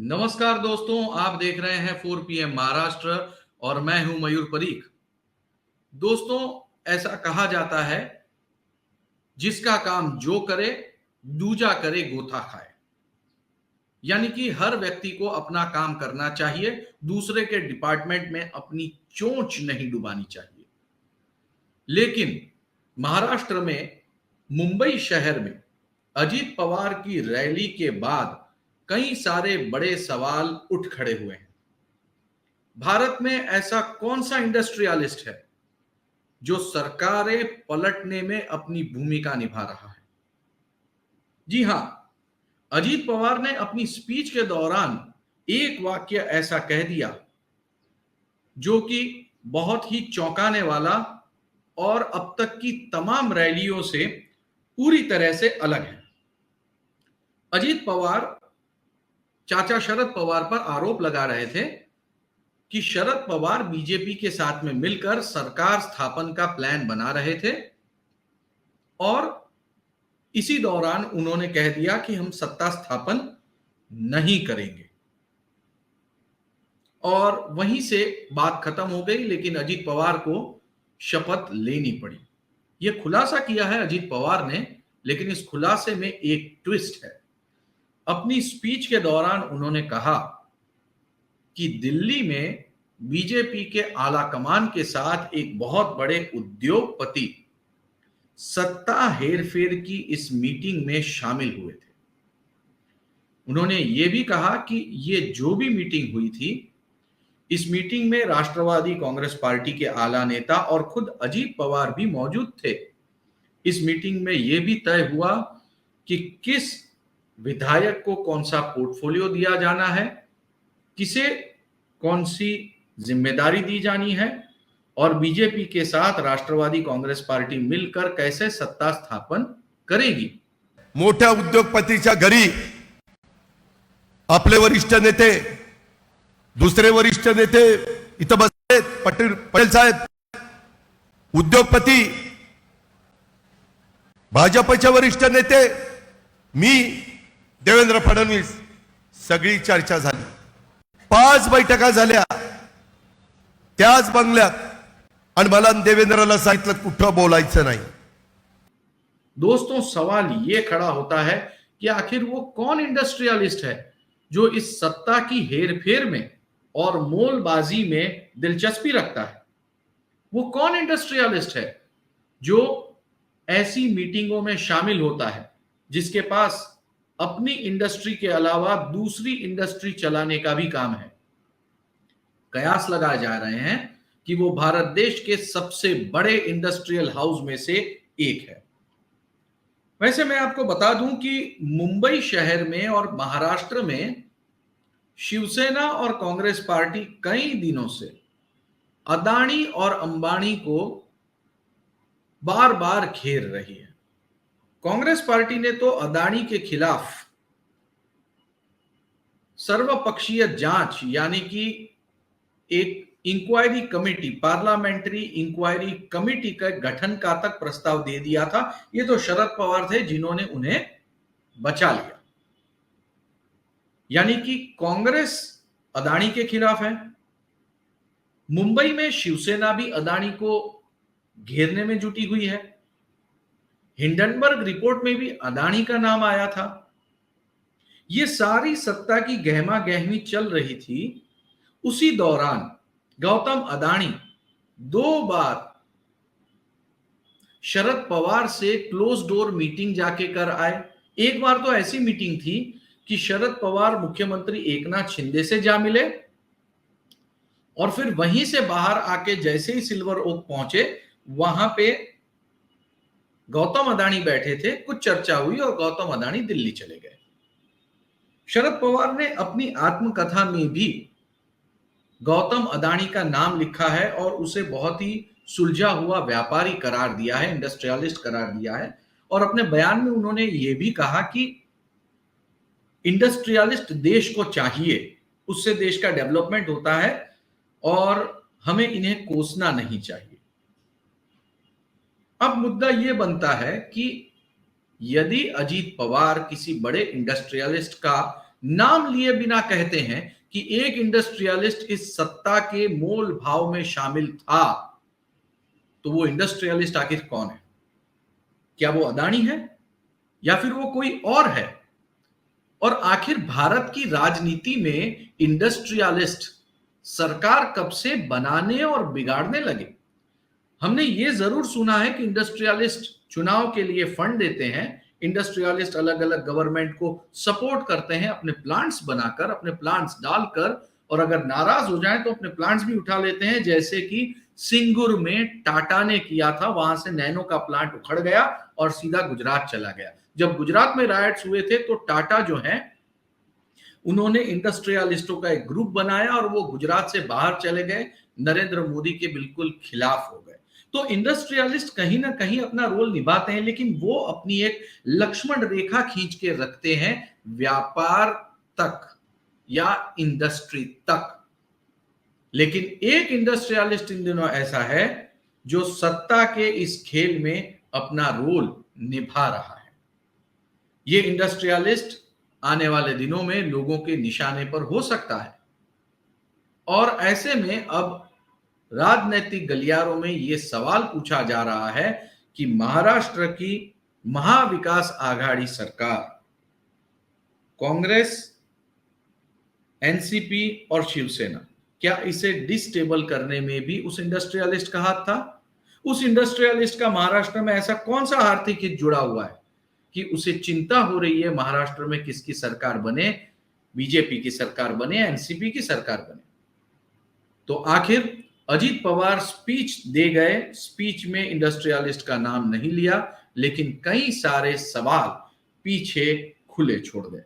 नमस्कार दोस्तों, आप देख रहे हैं 4 PM महाराष्ट्र और मैं हूं मयूर परीख। दोस्तों, ऐसा कहा जाता है, जिसका काम जो करे दूजा करे गोथा खाए। यानी कि हर व्यक्ति को अपना काम करना चाहिए, दूसरे के डिपार्टमेंट में अपनी चोंच नहीं डुबानी चाहिए। लेकिन महाराष्ट्र में मुंबई शहर में अजीत पवार की रैली के बाद कई सारे बड़े सवाल उठ खड़े हुए हैं। भारत में ऐसा कौन सा इंडस्ट्रियलिस्ट है जो सरकारें पलटने में अपनी भूमिका निभा रहा है? जी हां, अजीत पवार ने अपनी स्पीच के दौरान एक वाक्य ऐसा कह दिया जो कि बहुत ही चौंकाने वाला और अब तक की तमाम रैलियों से पूरी तरह से अलग है। अजीत पवार चाचा शरद पवार पर आरोप लगा रहे थे कि शरद पवार बीजेपी के साथ में मिलकर सरकार स्थापन का प्लान बना रहे थे और इसी दौरान उन्होंने कह दिया कि हम सत्ता स्थापन नहीं करेंगे और वहीं से बात खत्म हो गई। लेकिन अजीत पवार को शपथ लेनी पड़ी। यह खुलासा किया है अजीत पवार ने, लेकिन इस खुलासे में एक ट्विस्ट है। अपनी स्पीच के दौरान उन्होंने कहा कि दिल्ली में बीजेपी के आला कमान के साथ एक बहुत बड़े उद्योगपति सत्ता हेरफेर की इस मीटिंग में शामिल हुए थे। उन्होंने ये भी कहा कि ये जो भी मीटिंग हुई थी, इस मीटिंग में राष्ट्रवादी कांग्रेस पार्टी के आला नेता और खुद अजीत पवार भी मौजूद थे। इस मीटिंग में यह भी तय हुआ कि किस विधायक को कौन सा पोर्टफोलियो दिया जाना है, किसे कौन सी जिम्मेदारी दी जानी है और बीजेपी के साथ राष्ट्रवादी कांग्रेस पार्टी मिलकर कैसे सत्ता स्थापन करेगी। मोठ्या उद्योगपतीच्या घरी आपले वरिष्ठ नेते, दुसरे वरिष्ठ नेते इथं बसले, पटेल साहेब उद्योगपती, भाजपचे वरिष्ठ नेते, मी, देवेंद्र फडणवीस, सगळी चर्चा झाली। 5 बैठका झाल्या त्याच बंगल्यात आणि मला देवेंद्रला सांगितलं कुठं बोलायचं नाही। दोस्तों, सवाल ये खड़ा होता है कि आखिर वो कौन इंडस्ट्रियलिस्ट है जो इस सत्ता की हेरफेर में और मोलबाजी में दिलचस्पी रखता है? वो कौन इंडस्ट्रियलिस्ट है जो ऐसी मीटिंगों में शामिल होता है, जिसके पास अपनी इंडस्ट्री के अलावा दूसरी इंडस्ट्री चलाने का भी काम है? कयास लगाए जा रहे हैं कि वो भारत देश के सबसे बड़े इंडस्ट्रियल हाउस में से एक है। वैसे मैं आपको बता दूं कि मुंबई शहर में और महाराष्ट्र में शिवसेना और कांग्रेस पार्टी कई दिनों से अदानी और अंबानी को बार बार घेर रही है। कांग्रेस पार्टी ने तो अदानी के खिलाफ सर्वपक्षीय जांच यानी कि एक inquiry committee, parliamentary inquiry committee का गठन का तक प्रस्ताव दे दिया था। ये तो शरद पवार थे जिन्होंने उन्हें बचा लिया। यानी कि कांग्रेस अदानी के खिलाफ है। मुंबई में शिवसेना भी अदानी को घेरने में जुटी हुई है। हिंडनबर्ग रिपोर्ट में भी अदानी का नाम आया था। ये सारी सत्ता की गहमा गहमी चल रही थी। उसी दौरान गौतम अदानी 2 बार शरद पवार से क्लोज डोर मीटिंग जाके कर आए। एक बार तो ऐसी मीटिंग थी कि शरद पवार मुख्यमंत्री एकनाथ शिंदे से जा मिले और फिर वहीं से बाहर आके जैसे ही सिल्वर ओक पहुंचे, वहां पे गौतम अदानी बैठे थे, कुछ चर्चा हुई और गौतम अदानी दिल्ली चले गए। शरद पवार ने अपनी आत्मकथा में भी गौतम अदानी का नाम लिखा है और उसे बहुत ही सुलझा हुआ व्यापारी करार दिया है, इंडस्ट्रियलिस्ट करार दिया है। और अपने बयान में उन्होंने यह भी कहा कि इंडस्ट्रियलिस्ट देश को चाहिए, उससे देश का डेवलपमेंट होता है और हमें इन्हें कोसना नहीं चाहिए। अब मुद्दा यह बनता है कि यदि अजीत पवार किसी बड़े इंडस्ट्रियलिस्ट का नाम लिए बिना कहते हैं कि एक इंडस्ट्रियलिस्ट इस सत्ता के मोल भाव में शामिल था, तो वो इंडस्ट्रियलिस्ट आखिर कौन है? क्या वो अदानी है या फिर वो कोई और है? और आखिर भारत की राजनीति में इंडस्ट्रियलिस्ट सरकार कब से बनाने और बिगाड़ने लगे? हमने ये जरूर सुना है कि इंडस्ट्रियलिस्ट चुनाव के लिए फंड देते हैं, इंडस्ट्रियलिस्ट अलग अलग गवर्नमेंट को सपोर्ट करते हैं, अपने प्लांट्स बनाकर, अपने प्लांट्स डालकर, और अगर नाराज हो जाएं तो अपने प्लांट्स भी उठा लेते हैं, जैसे कि सिंगुर में टाटा ने किया था। वहां से नैनो का प्लांट उखड़ गया और सीधा गुजरात चला गया। जब गुजरात में राइट्स हुए थे तो टाटा जो है उन्होंने इंडस्ट्रियलिस्टों का एक ग्रुप बनाया और वो गुजरात से बाहर चले गए, नरेंद्र मोदी के बिल्कुल खिलाफ हो गए। तो इंडस्ट्रियलिस्ट कहीं ना कहीं अपना रोल निभाते हैं, लेकिन वो अपनी एक लक्ष्मण रेखा खींच के रखते हैं व्यापार तक या इंडस्ट्री तक। लेकिन एक इंडस्ट्रियलिस्ट इन दिनों ऐसा है जो सत्ता के इस खेल में अपना रोल निभा रहा है। ये इंडस्ट्रियलिस्ट आने वाले दिनों में लोगों के निशाने पर हो सकता है, और ऐसे में अब राजनीतिक गलियारों में यह सवाल पूछा जा रहा है कि महाराष्ट्र की महाविकास आघाड़ी सरकार, कांग्रेस, एनसीपी और शिवसेना, क्या इसे डिस्टेबल करने में भी उस इंडस्ट्रियलिस्ट का हाथ था? उस इंडस्ट्रियलिस्ट का महाराष्ट्र में ऐसा कौन सा आर्थिक हित जुड़ा हुआ है कि उसे चिंता हो रही है महाराष्ट्र में किसकी सरकार बने, बीजेपी की सरकार बने, एनसीपी की सरकार बने? तो आखिर अजीत पवार स्पीच दे गए, स्पीच में इंडस्ट्रियलिस्ट का नाम नहीं लिया, लेकिन कई सारे सवाल पीछे खुले छोड़ गए।